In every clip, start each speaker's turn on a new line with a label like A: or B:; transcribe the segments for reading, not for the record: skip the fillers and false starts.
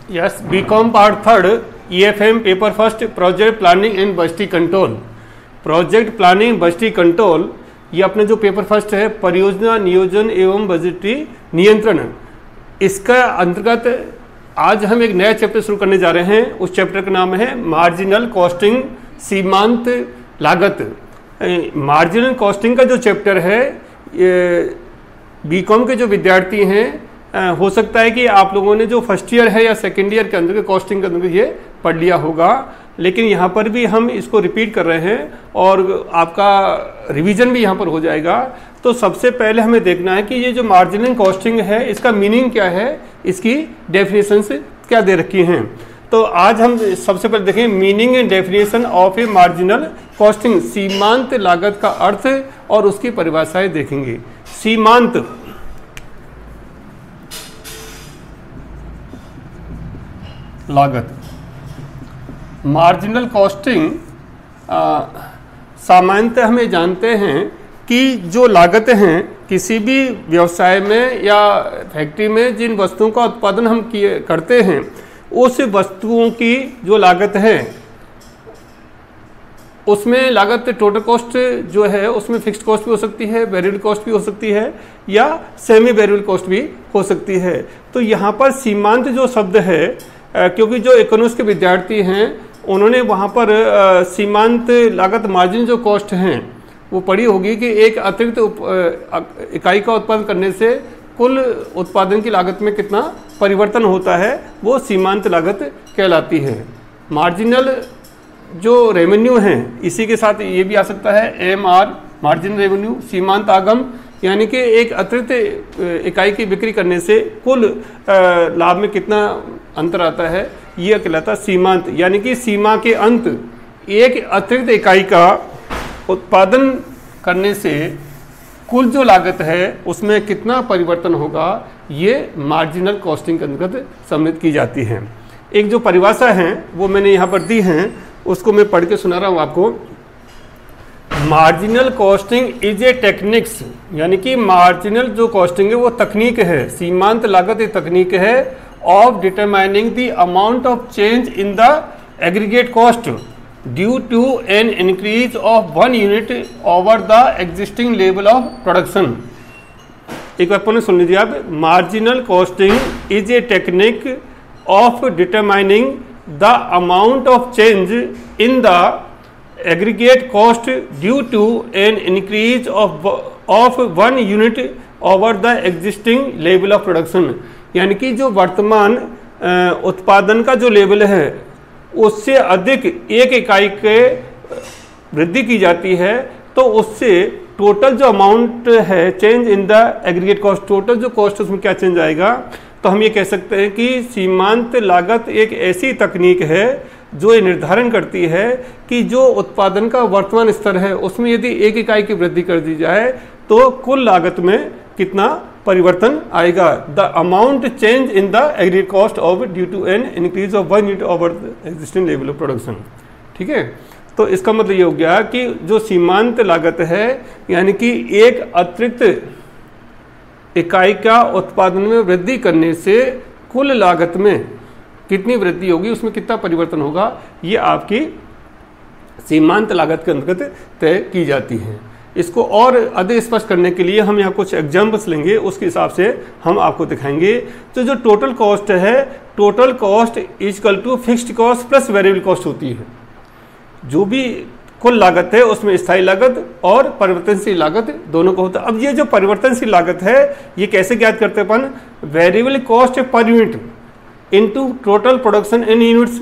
A: Yes, BCom part third, EFM paper first, project planning and budgeting control. Project planning budgeting control, ये अपने जो paper first है, परियोजना नियोजन एवं बजटीय नियंत्रण, इसका अंतर्गत आज हम एक नया चैप्टर शुरू करने जा रहे हैं। उस चैप्टर का नाम है मार्जिनल कॉस्टिंग, सीमांत लागत। मार्जिनल कॉस्टिंग का जो चैप्टर है, बीकॉम के जो विद्यार्थी हैं, हो सकता है कि आप लोगों ने जो फर्स्ट ईयर है या सेकेंड ईयर के अंदर के कॉस्टिंग के अंदर ये पढ़ लिया होगा, लेकिन यहाँ पर भी हम इसको रिपीट कर रहे हैं और आपका रिवीजन भी यहाँ पर हो जाएगा। तो सबसे पहले हमें देखना है कि ये जो मार्जिनल कॉस्टिंग है, इसका मीनिंग क्या है, इसकी डेफिनेशंस क्या दे रखी हैं। तो आज हम सबसे पहले देखें meaning and definition of A marginal costing. सीमांत लागत का अर्थ और उसकी परिभाषाएं देखेंगे। सीमांत लागत, मार्जिनल कॉस्टिंग, सामान्यतः हमें जानते हैं कि जो लागतें हैं किसी भी व्यवसाय में या फैक्ट्री में जिन वस्तुओं का उत्पादन हम करते हैं, उस वस्तुओं की जो लागत है उसमें लागत टोटल कॉस्ट जो है उसमें फिक्स्ड कॉस्ट भी हो सकती है, वेरिएबल कॉस्ट भी हो सकती है या सेमी वेरिएबल कॉस्ट भी हो सकती है। तो यहाँ पर सीमांत जो शब्द है, क्योंकि जो इकोनॉमिक्स के विद्यार्थी हैं उन्होंने वहाँ पर सीमांत लागत मार्जिन जो कॉस्ट हैं वो पढ़ी होगी कि एक अतिरिक्त इकाई का उत्पादन करने से कुल उत्पादन की लागत में कितना परिवर्तन होता है, वो सीमांत लागत कहलाती है। मार्जिनल जो रेवेन्यू है, इसी के साथ ये भी आ सकता है MR, मार्जिनल रेवेन्यू, सीमांत आगम, यानी कि एक अतिरिक्त इकाई की बिक्री करने से कुल लाभ में कितना अंतर आता है, यह कहलाता है सीमांत। यानी कि सीमा के अंत एक अतिरिक्त इकाई का उत्पादन करने से कुल जो लागत है उसमें कितना परिवर्तन होगा, ये मार्जिनल कॉस्टिंग के अंतर्गत सम्मिलित की जाती है। एक जो परिभाषा है वो मैंने यहाँ पर दी है, उसको मैं पढ़ के सुना रहा हूँ आपको। Marginal costing is A techniques, यानी कि मार्जिनल जो कॉस्टिंग है वो तकनीक है, सीमांत लागत एक तकनीक है of determining the amount of change in the aggregate cost due to an increase of 1 unit over the existing level of production. एक बार पुनः सुन लीजिए आप। Marginal costing is a technique of determining the amount of change in the aggregate cost due to an increase of 1 unit over the existing level of production. यानी कि जो वर्तमान उत्पादन का जो लेवल है उससे अधिक एक इकाई के वृद्धि की जाती है, तो उससे टोटल जो अमाउंट है change in the aggregate cost, total जो कॉस्ट उसमें क्या चेंज आएगा। तो हम ये कह सकते हैं कि सीमांत लागत एक ऐसी तकनीक है जो ये निर्धारण करती है कि जो उत्पादन का वर्तमान स्तर है उसमें यदि एक इकाई की वृद्धि कर दी जाए तो कुल लागत में कितना परिवर्तन आएगा। The amount change in the aggregate cost of due to an increase of 1 unit over the existing level of production. ठीक है, तो इसका मतलब ये हो गया कि जो सीमांत लागत है, यानी कि एक अतिरिक्त इकाई का उत्पादन में वृद्धि करने से कुल लागत में कितनी वृद्धि होगी, उसमें कितना परिवर्तन होगा, ये आपकी सीमांत लागत के अंतर्गत तय की जाती है। इसको और अधिक स्पष्ट करने के लिए हम यहाँ कुछ एग्जाम्पल्स लेंगे, उसके हिसाब से हम आपको दिखाएंगे। तो जो टोटल कॉस्ट है, total cost equal to fixed cost plus variable cost होती है। जो भी कुल लागत है उसमें स्थायी लागत और परिवर्तनशील लागत दोनों को होता है। अब ये जो परिवर्तनशील लागत है ये कैसे ज्ञात करते हैं अपन, variable cost per unit into total production in units,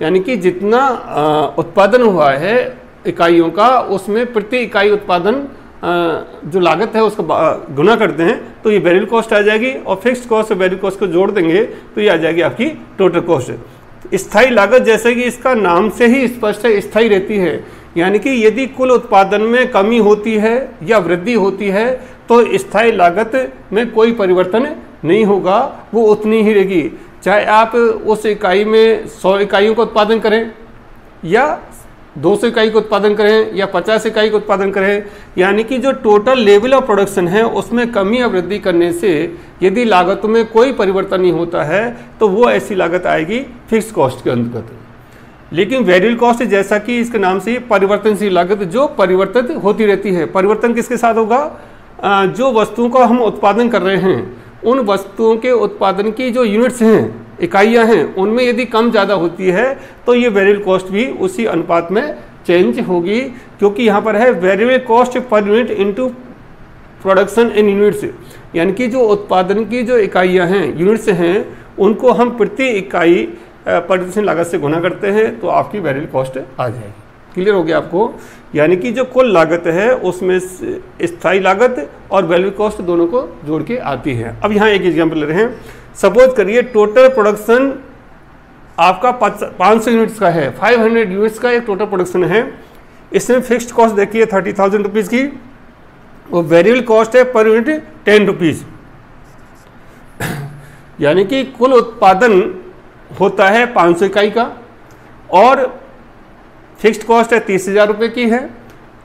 A: यानी कि जितना उत्पादन हुआ है इकाइयों का उसमें प्रति इकाई उत्पादन जो लागत है उसको गुना करते हैं तो ये वेरिएबल कॉस्ट आ जाएगी, और फिक्स्ड कॉस्ट और वेरिएबल कॉस्ट को जोड़ देंगे तो ये आ जाएगी आपकी टोटल कॉस्ट। स्थायी लागत जैसे कि इसका नाम से ही स्पष्ट है, स्थायी रहती है, यानी कि यदि कुल उत्पादन में कमी होती है या वृद्धि होती है तो स्थायी लागत में कोई परिवर्तन नहीं होगा, वो उतनी ही रहेगी। चाहे आप उस इकाई में 100 इकाइयों का उत्पादन करें या 200 इकाई का उत्पादन करें या 50 इकाई का उत्पादन करें, यानी कि जो टोटल लेवल ऑफ प्रोडक्शन है उसमें कमी या वृद्धि करने से यदि लागत में कोई परिवर्तन नहीं होता है तो वो ऐसी लागत आएगी फिक्स कॉस्ट के अंतर्गत। लेकिन वेरिएबल कॉस्ट जैसा कि इसके नाम से परिवर्तनशील लागत जो परिवर्तित होती रहती है। परिवर्तन किसके साथ होगा? जो वस्तुओं का हम उत्पादन कर रहे हैं उन वस्तुओं के उत्पादन की जो यूनिट्स हैं, इकाइयां हैं, उनमें यदि कम ज़्यादा होती है तो ये वेरिएबल कॉस्ट भी उसी अनुपात में चेंज होगी, क्योंकि यहाँ पर है variable cost per unit into production in units, यानी कि जो उत्पादन की जो इकाइयां हैं, यूनिट्स हैं, उनको हम प्रति इकाई परिवर्तनशील लागत से गुना करते हैं तो आपकी वेरिएबल कॉस्ट आ जाएगी। क्लियर हो गया आपको? यानी कि जो कुल लागत है उसमें स्थायी लागत और वेरिएबल कॉस्ट दोनों को जोड़ के आती है। अब यहाँ एक एग्जांपल ले रहे हैं। सपोज करिए टोटल प्रोडक्शन आपका 500 यूनिट्स का है, 500 यूनिट्स का एक टोटल प्रोडक्शन है। इसमें फिक्स्ड कॉस्ट देखिए 30,000 रुपीज़ की और वेरिएबल कॉस्ट है पर यूनिट 10 रुपीज़, यानी कि कुल उत्पादन होता है 500 इकाई का और फिक्स्ड कॉस्ट है 30,000 रुपये की है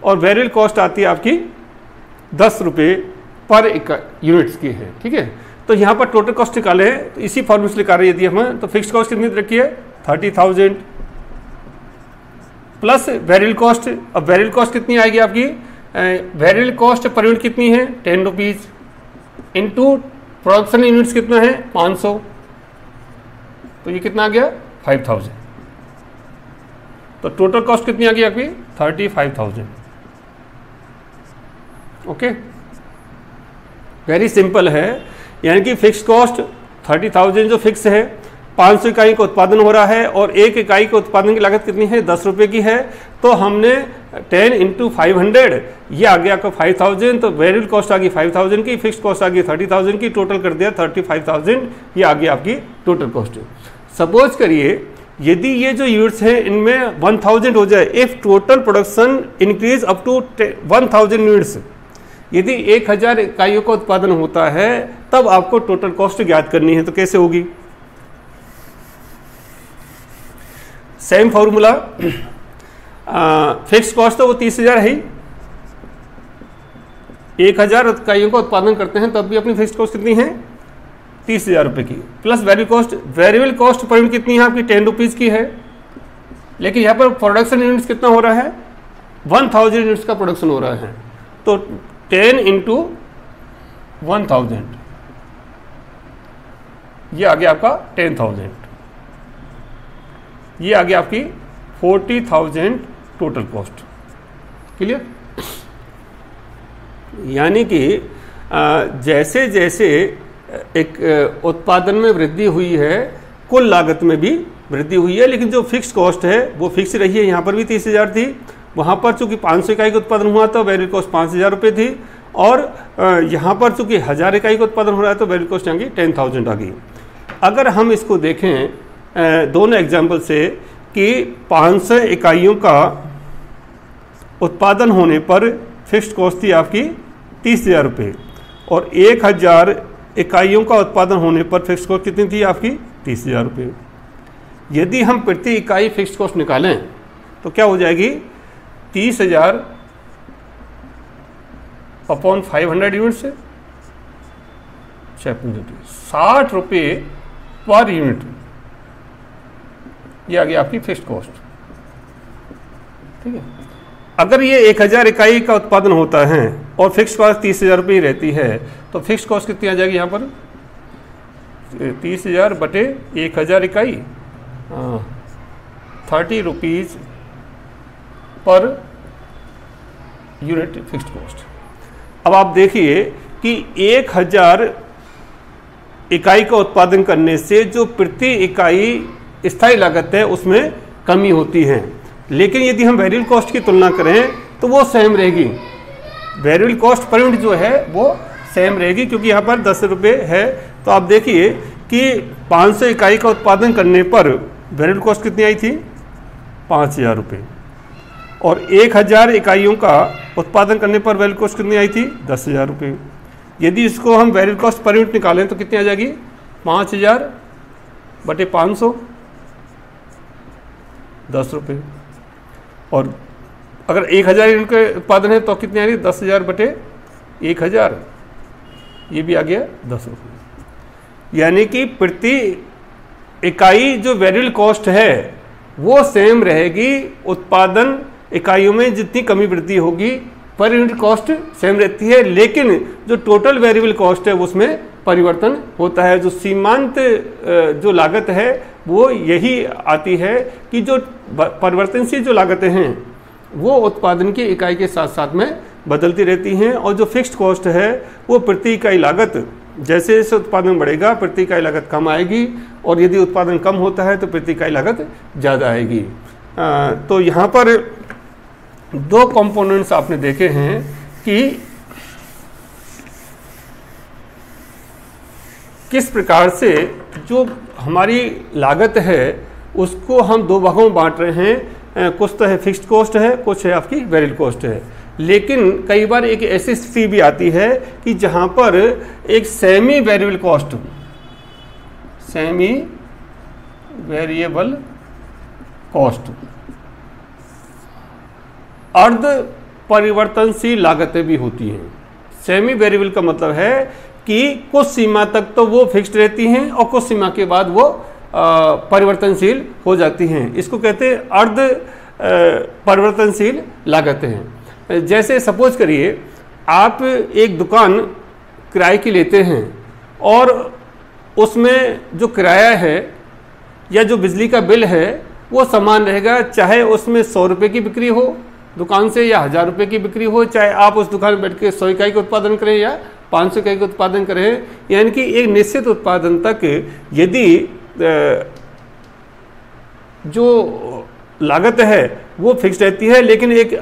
A: और वेरिएबल कॉस्ट आती है आपकी 10 रुपये पर यूनिट्स की है। ठीक है, तो यहाँ पर टोटल कॉस्ट निकाले हैं तो इसी फॉर्मूले से निकाल रही यदि हमें, तो फिक्स्ड कॉस्ट कितनी रखी है 30,000 प्लस वेरिएबल कॉस्ट। अब वेरिएबल कॉस्ट कितनी आएगी आपकी? वेरिएबल कॉस्ट पर यूनिट कितनी है 10 रुपीज़ इंटू प्रोडक्शन यूनिट्स कितना है 500, तो ये कितना आ गया 5,000। तो टोटल कॉस्ट कितनी आ गई आपकी 35,000। ओके, वेरी सिंपल है। यानी कि फिक्स कॉस्ट 30,000 जो फिक्स है, 500 इकाई का उत्पादन हो रहा है और एक इकाई के उत्पादन की लागत कितनी है 10 रुपये की है, तो हमने 10 इंटू 500 ये आ गया आपका 5,000, तो वेरिएबल कॉस्ट आ गई 5,000 की, फिक्स कॉस्ट आ गई 30,000 की, टोटल कर दिया 35,000, ये आ गई आपकी टोटल कॉस्ट। सपोज करिए यदि ये जो यूनिट्स हैं इनमें 1000 हो जाए, if total production increase up to 1000 units, यदि 1000 इकाइयों का उत्पादन होता है तब आपको टोटल कॉस्ट ज्ञात करनी है। तो कैसे होगी? सेम फॉर्मूला, फिक्स कॉस्ट तो वो 30,000 है ही, 1000 इकाइयों का उत्पादन करते हैं तब भी अपनी फिक्स कॉस्ट कितनी है 30,000 रुपये की, plus variable cost. Variable cost per unit कितनी है आपकी 10 रुपीज़ की है, लेकिन यहाँ पर प्रोडक्शन यूनिट्स कितना हो रहा है 1000 यूनिट्स का प्रोडक्शन हो रहा है, तो 10 इंटू 1000 ये आ गया आपका 10,000, ये आ गया आपकी 40,000 टोटल कॉस्ट। क्लियर? यानी कि जैसे जैसे एक उत्पादन में वृद्धि हुई है कुल लागत में भी वृद्धि हुई है, लेकिन जो फिक्स कॉस्ट है वो फिक्स रही है। यहाँ पर भी 30,000 थी, वहाँ पर चूंकि 500 इकाई का उत्पादन हुआ तो वेरिएबल कॉस्ट 5,000 रुपये थी, और यहाँ पर चूंकि 1000 इकाई का उत्पादन हो रहा है तो वेरिएबल कॉस्ट यहाँ की 10,000 आ गई। अगर हम इसको देखें दोनों एग्जाम्पल से कि 500 इकाइयों का उत्पादन होने पर फिक्स्ड कॉस्ट थी आपकी 30,000 रुपये और 1000 इकाइयों का उत्पादन होने पर फिक्स्ड कॉस्ट कितनी थी आपकी 30,000 रुपये। यदि हम प्रति इकाई फिक्स्ड कॉस्ट निकालें तो क्या हो जाएगी 30,000 अपॉन 500 यूनिट से 60 रुपये पर यूनिट, ये आ गई आपकी फिक्स्ड कॉस्ट। ठीक है, अगर ये 1000 इकाई का उत्पादन होता है और फिक्स्ड कॉस्ट 30,000 रुपये रहती है तो फिक्स्ड कॉस्ट कितनी आ जाएगी यहाँ पर 30,000 बटे 1000 इकाई 30 rupees per unit fixed cost. अब आप देखिए कि 1000 इकाई का उत्पादन करने से जो प्रति इकाई स्थायी लागत है उसमें कमी होती है, लेकिन यदि हम वेरिएबल कॉस्ट की तुलना करें तो वो सेम रहेगी। वेरिएबल कॉस्ट पर यूनिट जो है वो सेम रहेगी क्योंकि यहाँ पर 10 रुपये है। तो आप देखिए कि 500 इकाई का उत्पादन करने पर वेरिएबल कॉस्ट कितनी आई थी 5,000 रुपये, और 1000 इकाइयों का उत्पादन करने पर वेरिएबल कॉस्ट कितनी आई थी 10,000 रुपये। यदि इसको हम वेरिएबल कॉस्ट पर यूनिट निकालें तो कितनी आ जाएगी 5,000 बटे 500 10 रुपये। और अगर 1000 यूनिट का उत्पादन है तो कितनी आ रही है, 10,000 बटे 1000, ये भी आ गया 10 रुपये। यानी कि प्रति इकाई जो वेरिएबल कॉस्ट है वो सेम रहेगी, उत्पादन इकाइयों में जितनी कमी वृद्धि होगी पर यूनिट कॉस्ट सेम रहती है, लेकिन जो टोटल वेरिएबल कॉस्ट है उसमें परिवर्तन होता है। जो सीमांत जो लागत है वो यही आती है कि जो परिवर्तनशील जो लागतें हैं वो उत्पादन की इकाई के साथ साथ में बदलती रहती हैं, और जो फिक्स्ड कॉस्ट है वो प्रति इकाई लागत जैसे जैसे उत्पादन बढ़ेगा प्रति इकाई लागत कम आएगी, और यदि उत्पादन कम होता है तो प्रति इकाई लागत ज़्यादा आएगी। तो यहाँ पर 2 कंपोनेंट्स आपने देखे हैं कि किस प्रकार से जो हमारी लागत है उसको हम 2 भागों में बांट रहे हैं। कुछ तो है फिक्स्ड कॉस्ट है, कुछ है आपकी वेरिएबल कॉस्ट है। लेकिन कई बार एक ऐसी स्थिति भी आती है कि जहां पर एक semi variable cost, semi variable cost, अर्ध परिवर्तनशील लागतें भी होती हैं। सेमी वेरिएबल का मतलब है कि कुछ सीमा तक तो वो फिक्स्ड रहती हैं और कुछ सीमा के बाद वो परिवर्तनशील हो जाती हैं। इसको कहते हैं अर्ध परिवर्तनशील लागतें हैं। जैसे सपोज करिए आप एक दुकान किराए की लेते हैं और उसमें जो किराया है या जो बिजली का बिल है वो समान रहेगा, चाहे उसमें 100 रुपये की बिक्री हो दुकान से या 1000 रुपये की बिक्री हो, चाहे आप उस दुकान में बैठ के 100 इकाई का उत्पादन करें या 500 इकाई का उत्पादन करें। यानी कि एक निश्चित उत्पादन तक यदि जो लागत है वो फिक्स रहती है, लेकिन एक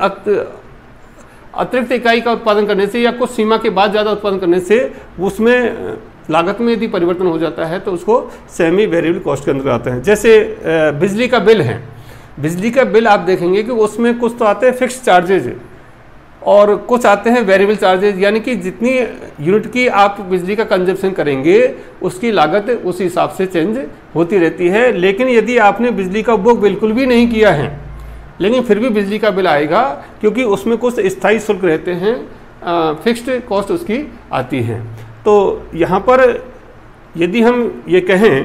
A: अतिरिक्त इकाई का उत्पादन करने से या कुछ सीमा के बाद ज़्यादा उत्पादन करने से उसमें लागत में यदि परिवर्तन हो जाता है तो उसको सेमी वेरिएबल कॉस्ट के अंदर आते हैं। जैसे बिजली का बिल है, बिजली का बिल आप देखेंगे कि उसमें कुछ तो आते हैं फिक्स चार्जेज और कुछ आते हैं वेरिएबल चार्जेज, यानी कि जितनी यूनिट की आप बिजली का कंजप्शन करेंगे उसकी लागत उस हिसाब से चेंज होती रहती है। लेकिन यदि आपने बिजली का उपभोग बिल्कुल भी नहीं किया है लेकिन फिर भी बिजली का बिल आएगा, क्योंकि उसमें कुछ स्थायी शुल्क रहते हैं, फिक्स्ड कॉस्ट उसकी आती है। तो यहाँ पर यदि हम ये कहें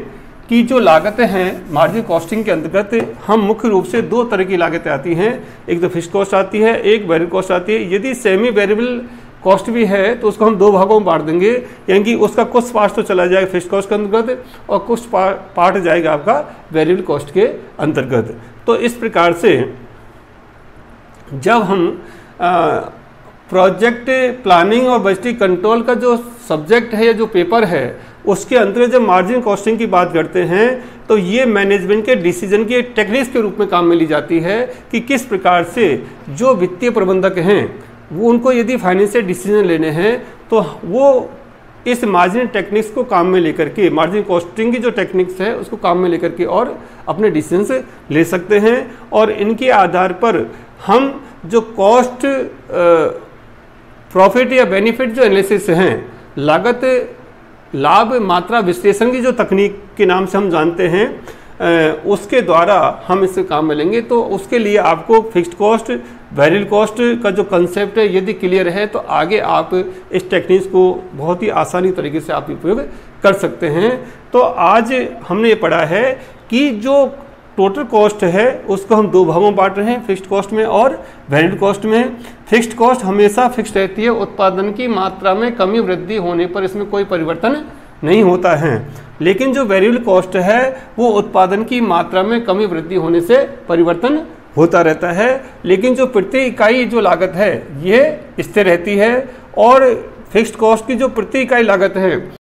A: कि जो लागतें हैं मार्जिन कॉस्टिंग के अंतर्गत, हम मुख्य रूप से 2 तरह की लागतें आती हैं। एक तो फिक्स्ड कॉस्ट आती है, एक वेरिएबल कॉस्ट आती है। यदि सेमी वेरिएबल कॉस्ट भी है तो उसको हम 2 भागों में बांट देंगे, यानी कि उसका कुछ पार्ट तो चला जाएगा फिक्स्ड कॉस्ट के अंतर्गत और कुछ पार्ट जाएगा आपका वेरिएबल कॉस्ट के अंतर्गत। तो इस प्रकार से जब हम प्रोजेक्ट प्लानिंग और बजटिंग कंट्रोल का जो सब्जेक्ट है या जो पेपर है उसके अंतर्गत जब मार्जिन कॉस्टिंग की बात करते हैं तो ये मैनेजमेंट के डिसीजन की एक टेक्निक्स के रूप में काम में ली जाती है कि किस प्रकार से जो वित्तीय प्रबंधक हैं वो उनको यदि फाइनेंशियल डिसीजन लेने हैं तो वो इस मार्जिन टेक्निक्स को काम में लेकर के, मार्जिन कॉस्टिंग की जो टेक्निक्स है उसको काम में लेकर के और अपने डिसीजन ले सकते हैं। और इनके आधार पर हम जो कॉस्ट प्रॉफिट या बेनिफिट जो एनालिसिस हैं, लागत लाभ मात्रा विश्लेषण की जो तकनीक के नाम से हम जानते हैं, उसके द्वारा हम इससे काम में लेंगे। तो उसके लिए आपको फिक्स्ड कॉस्ट वेरिएबल कॉस्ट का जो कंसेप्ट है यदि क्लियर है तो आगे आप इस टेक्निक्स को बहुत ही आसानी तरीके से आप उपयोग कर सकते हैं। तो आज हमने ये पढ़ा है कि जो टोटल कॉस्ट है उसको हम 2 भागों में बांट रहे हैं, फिक्स्ड कॉस्ट में और वेरिएबल कॉस्ट में। फिक्स्ड कॉस्ट हमेशा फिक्स्ड रहती है, उत्पादन की मात्रा में कमी वृद्धि होने पर इसमें कोई परिवर्तन नहीं होता है। लेकिन जो वेरिएबल कॉस्ट है वो उत्पादन की मात्रा में कमी वृद्धि होने से परिवर्तन होता रहता है। लेकिन जो प्रति इकाई जो लागत है ये स्थिर रहती है और फिक्स्ड कॉस्ट की जो प्रति इकाई लागत है